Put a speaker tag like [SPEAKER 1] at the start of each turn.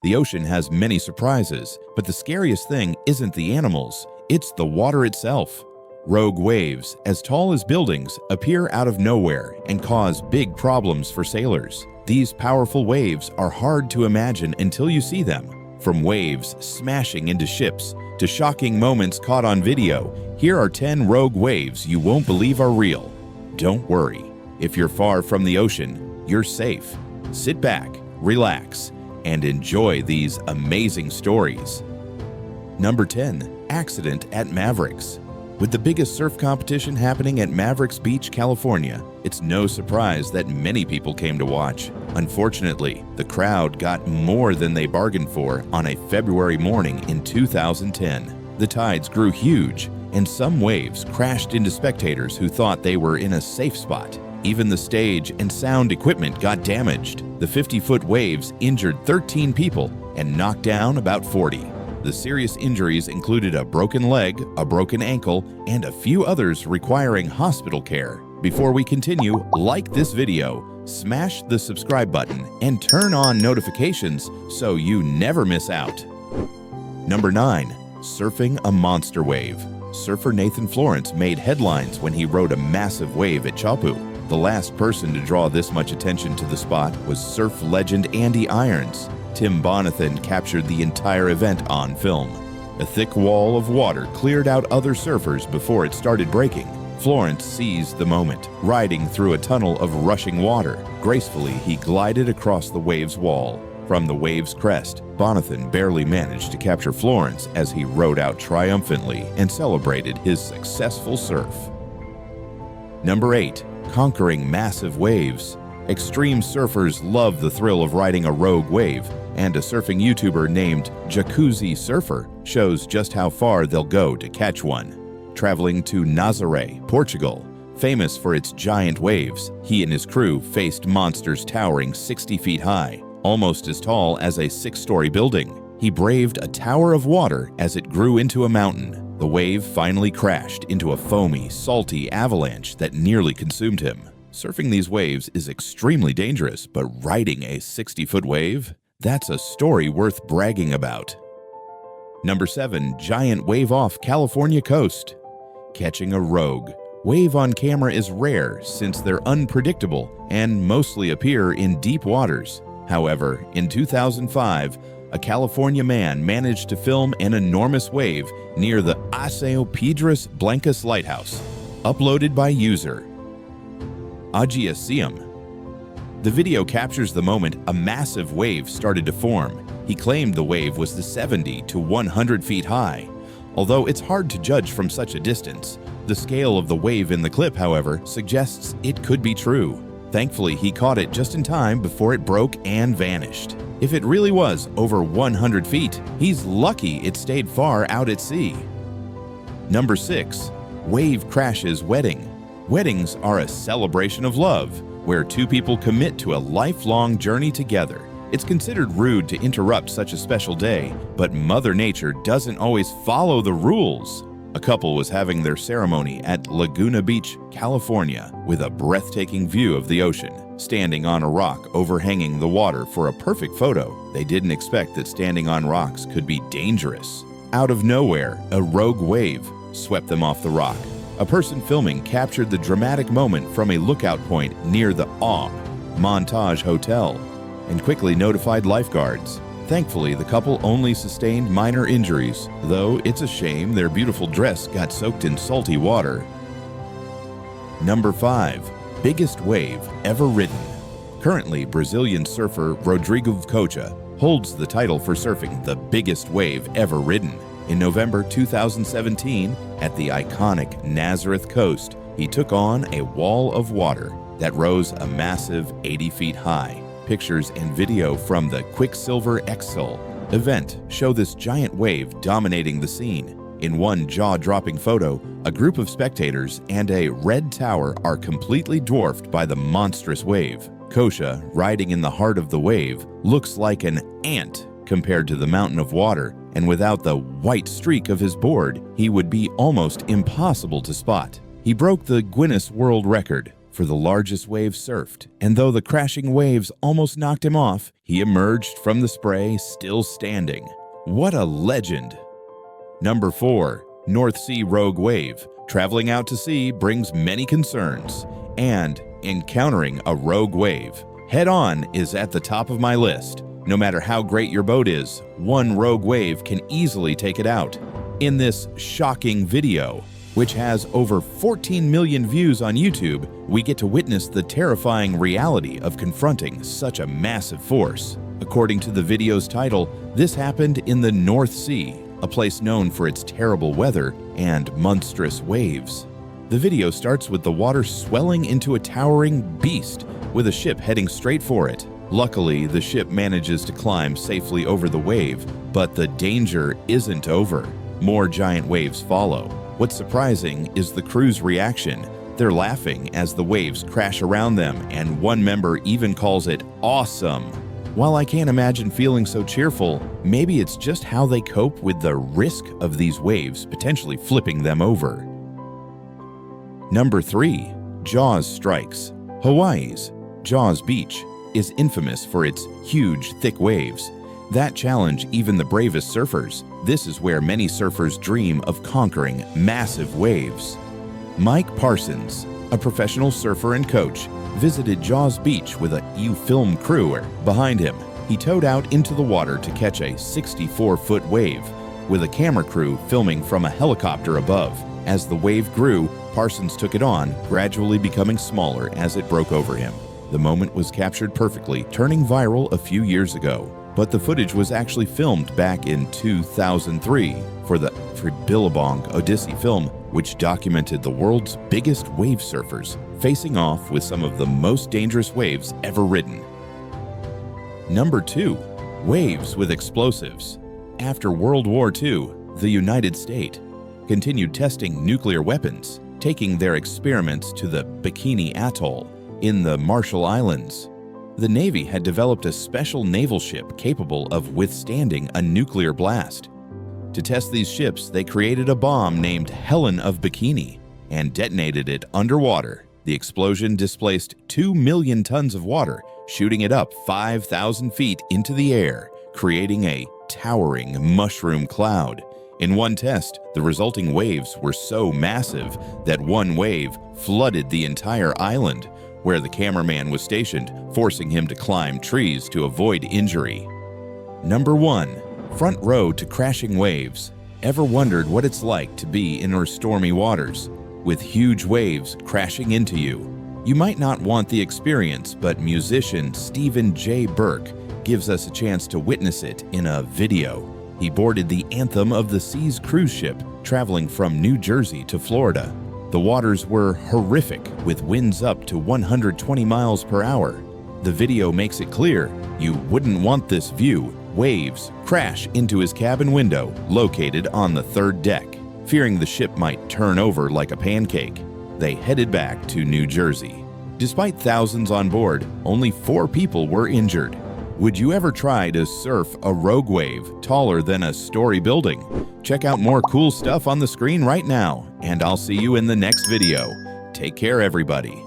[SPEAKER 1] The ocean has many surprises, but the scariest thing isn't the animals, it's the water itself. Rogue waves, as tall as buildings, appear out of nowhere and cause big problems for sailors. These powerful waves are hard to imagine until you see them. From waves smashing into ships to shocking moments caught on video, here are 10 rogue waves you won't believe are real. Don't worry. If you're far from the ocean, you're safe. Sit back, relax, and enjoy these amazing stories. Number 10. Accident at Mavericks. With the biggest surf competition happening at Mavericks Beach, California, it's no surprise that many people came to watch. Unfortunately, the crowd got more than they bargained for on a February morning in 2010. The tides grew huge, and some waves crashed into spectators who thought they were in a safe spot. Even the stage and sound equipment got damaged. The 50-foot waves injured 13 people and knocked down about 40. The serious injuries included a broken leg, a broken ankle, and a few others requiring hospital care. Before we continue, like this video, smash the subscribe button, and turn on notifications so you never miss out. Number 9. Surfing a monster wave. Surfer Nathan Florence made headlines when he rode a massive wave at Chapu. The last person to draw this much attention to the spot was surf legend Andy Irons. Tim Bonathan captured the entire event on film. A thick wall of water cleared out other surfers before it started breaking. Florence seized the moment, riding through a tunnel of rushing water. Gracefully, he glided across the wave's wall. From the wave's crest, Bonathan barely managed to capture Florence as he rode out triumphantly and celebrated his successful surf. Number 8. Conquering massive waves. Extreme surfers love the thrill of riding a rogue wave, and a surfing YouTuber named Jacuzzi Surfer shows just how far they'll go to catch one. Traveling to Nazaré, Portugal, famous for its giant waves, he and his crew faced monsters towering 60 feet high, almost as tall as a 6-story building. He braved a tower of water as it grew into a mountain. The wave finally crashed into a foamy, salty avalanche that nearly consumed him. Surfing these waves is extremely dangerous, but riding a 60-foot wave? That's a story worth bragging about. Number 7. Giant wave off California coast. Catching a rogue wave on camera is rare since they're unpredictable and mostly appear in deep waters. However, in 2005, a California man managed to film an enormous wave near the Paseo Piedras Blancas lighthouse. Uploaded by user Agiasium. The video captures the moment a massive wave started to form. He claimed the wave was the 70 to 100 feet high. Although it's hard to judge from such a distance, the scale of the wave in the clip, however, suggests it could be true. Thankfully, he caught it just in time before it broke and vanished. If it really was over 100 feet, he's lucky it stayed far out at sea. Number 6. Wave crashes wedding. Weddings are a celebration of love, where two people commit to a lifelong journey together. It's considered rude to interrupt such a special day, but Mother Nature doesn't always follow the rules. A couple was having their ceremony at Laguna Beach, California, with a breathtaking view of the ocean. Standing on a rock overhanging the water for a perfect photo, they didn't expect that standing on rocks could be dangerous. Out of nowhere, a rogue wave swept them off the rock. A person filming captured the dramatic moment from a lookout point near the Montage Hotel and quickly notified lifeguards. Thankfully, the couple only sustained minor injuries, though it's a shame their beautiful dress got soaked in salty water. Number 5. Biggest wave ever ridden. Currently, Brazilian surfer Rodrigo Cocha holds the title for surfing the biggest wave ever ridden. In November 2017, at the iconic Nazareth coast, he took on a wall of water that rose a massive 80 feet high. Pictures and video from the Quicksilver Exol event show this giant wave dominating the scene. In one jaw-dropping photo, a group of spectators and a red tower are completely dwarfed by the monstrous wave. Cocha, riding in the heart of the wave, looks like an ant compared to the mountain of water, and without the white streak of his board, he would be almost impossible to spot. He broke the Guinness World Record, for the largest wave surfed, and though the crashing waves almost knocked him off, he emerged from the spray still standing. What a legend! Number 4. North Sea Rogue Wave. Traveling out to sea brings many concerns, and encountering a rogue wave head-on is at the top of my list. No matter how great your boat is, one rogue wave can easily take it out. In this shocking video, which has over 14 million views on YouTube, we get to witness the terrifying reality of confronting such a massive force. According to the video's title, this happened in the North Sea, a place known for its terrible weather and monstrous waves. The video starts with the water swelling into a towering beast, with a ship heading straight for it. Luckily, the ship manages to climb safely over the wave, but the danger isn't over. More giant waves follow. What's surprising is the crew's reaction. They're laughing as the waves crash around them, and one member even calls it awesome. While I can't imagine feeling so cheerful, maybe it's just how they cope with the risk of these waves potentially flipping them over. Number 3. Jaws Strikes. Hawaii's Jaws Beach is infamous for its huge, thick waves that challenge even the bravest surfers. This is where many surfers dream of conquering massive waves. Mike Parsons, a professional surfer and coach, visited Jaws Beach with a U-film crew behind him. He towed out into the water to catch a 64-foot wave, with a camera crew filming from a helicopter above. As the wave grew, Parsons took it on, gradually becoming smaller as it broke over him. The moment was captured perfectly, turning viral a few years ago. But the footage was actually filmed back in 2003 for the Billabong Odyssey film, which documented the world's biggest wave surfers facing off with some of the most dangerous waves ever ridden. Number 2. Waves with explosives. After World War II, the United States continued testing nuclear weapons, taking their experiments to the Bikini Atoll in the Marshall Islands. The Navy had developed a special naval ship capable of withstanding a nuclear blast. To test these ships, they created a bomb named Helen of Bikini and detonated it underwater. The explosion displaced 2 million tons of water, shooting it up 5,000 feet into the air, creating a towering mushroom cloud. In one test, the resulting waves were so massive that one wave flooded the entire island, where the cameraman was stationed, forcing him to climb trees to avoid injury. Number 1. Front row to crashing waves. Ever wondered what it's like to be in stormy waters, with huge waves crashing into you? You might not want the experience, but musician Stephen J. Burke gives us a chance to witness it in a video. He boarded the Anthem of the Seas cruise ship, traveling from New Jersey to Florida. The waters were horrific, with winds up to 120 miles per hour. The video makes it clear you wouldn't want this view. Waves crash into his cabin window, located on the 3rd deck. Fearing the ship might turn over like a pancake, they headed back to New Jersey. Despite thousands on board, only 4 people were injured. Would you ever try to surf a rogue wave taller than a story building? Check out more cool stuff on the screen right now, and I'll see you in the next video. Take care, everybody.